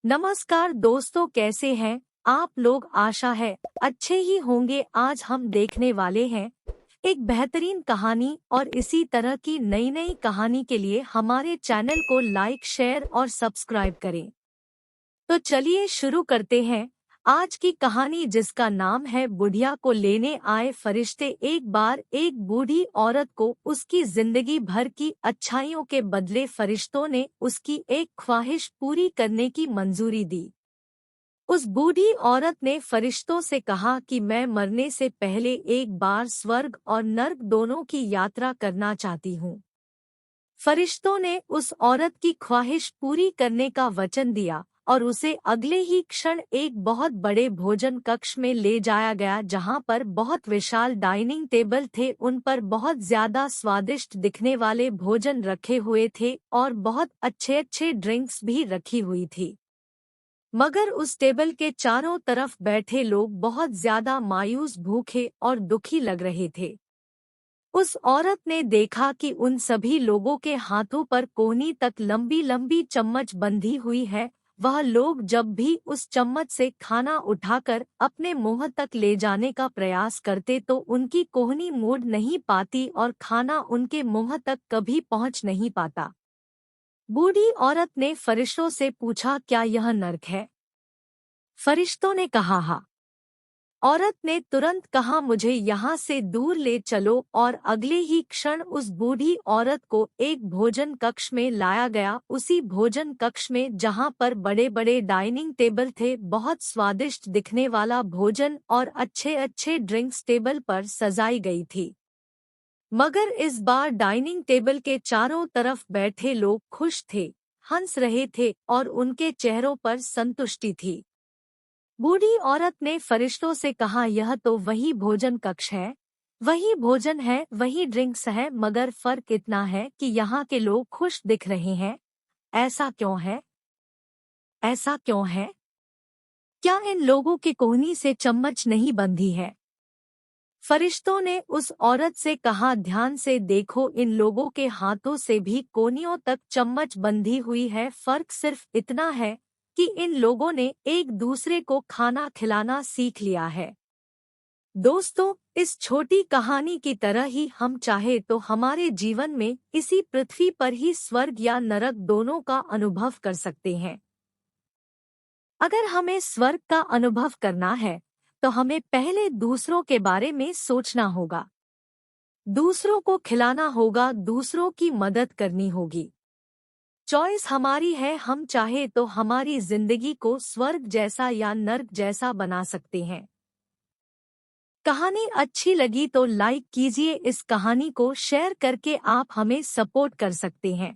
नमस्कार दोस्तों, कैसे हैं आप लोग। आशा है अच्छे ही होंगे। आज हम देखने वाले हैं एक बेहतरीन कहानी, और इसी तरह की नई नई कहानी के लिए हमारे चैनल को लाइक, शेयर और सब्सक्राइब करें। तो चलिए शुरू करते हैं आज की कहानी, जिसका नाम है बुढ़िया को लेने आए फरिश्ते। एक बार एक बूढ़ी औरत को उसकी जिंदगी भर की अच्छाइयों के बदले फरिश्तों ने उसकी एक ख्वाहिश पूरी करने की मंजूरी दी। उस बूढ़ी औरत ने फरिश्तों से कहा कि मैं मरने से पहले एक बार स्वर्ग और नर्क दोनों की यात्रा करना चाहती हूँ। फरिश्तों ने उस औरत की ख्वाहिश पूरी करने का वचन दिया और उसे अगले ही क्षण एक बहुत बड़े भोजन कक्ष में ले जाया गया, जहां पर बहुत विशाल डाइनिंग टेबल थे। उन पर बहुत ज्यादा स्वादिष्ट दिखने वाले भोजन रखे हुए थे और बहुत अच्छे अच्छे ड्रिंक्स भी रखी हुई थी। मगर उस टेबल के चारों तरफ बैठे लोग बहुत ज्यादा मायूस, भूखे और दुखी लग रहे थे। उस औरत ने देखा कि उन सभी लोगों के हाथों पर कोहनी तक लंबी लंबी चम्मच बंधी हुई है। वह लोग जब भी उस चम्मच से खाना उठाकर अपने मुंह तक ले जाने का प्रयास करते तो उनकी कोहनी मोड़ नहीं पाती और खाना उनके मुंह तक कभी पहुंच नहीं पाता। बूढ़ी औरत ने फरिश्तों से पूछा, क्या यह नर्क है? फरिश्तों ने कहा, हाँ। औरत ने तुरंत कहा, मुझे यहाँ से दूर ले चलो, और अगले ही क्षण उस बूढ़ी औरत को एक भोजन कक्ष में लाया गया। उसी भोजन कक्ष में जहाँ पर बड़े बड़े डाइनिंग टेबल थे, बहुत स्वादिष्ट दिखने वाला भोजन और अच्छे अच्छे ड्रिंक्स टेबल पर सजाई गई थी। मगर इस बार डाइनिंग टेबल के चारों तरफ बैठे लोग खुश थे, हंस रहे थे और उनके चेहरों पर संतुष्टि थी। बूढ़ी औरत ने फरिश्तों से कहा, यह तो वही भोजन कक्ष है, वही भोजन है, वही ड्रिंक्स है, मगर फर्क इतना है कि यहाँ के लोग खुश दिख रहे हैं। ऐसा क्यों है? ऐसा क्यों है? क्या इन लोगों की कोहनी से चम्मच नहीं बंधी है? फरिश्तों ने उस औरत से कहा, ध्यान से देखो, इन लोगों के हाथों से भी कोहनियों तक चम्मच बंधी हुई है। फर्क सिर्फ इतना है कि इन लोगों ने एक दूसरे को खाना खिलाना सीख लिया है। दोस्तों, इस छोटी कहानी की तरह ही हम चाहे तो हमारे जीवन में इसी पृथ्वी पर ही स्वर्ग या नरक दोनों का अनुभव कर सकते हैं। अगर हमें स्वर्ग का अनुभव करना है तो हमें पहले दूसरों के बारे में सोचना होगा, दूसरों को खिलाना होगा, दूसरों की मदद करनी होगी। चॉइस हमारी है, हम चाहे तो हमारी जिंदगी को स्वर्ग जैसा या नर्क जैसा बना सकते हैं। कहानी अच्छी लगी तो लाइक कीजिए, इस कहानी को शेयर करके आप हमें सपोर्ट कर सकते हैं।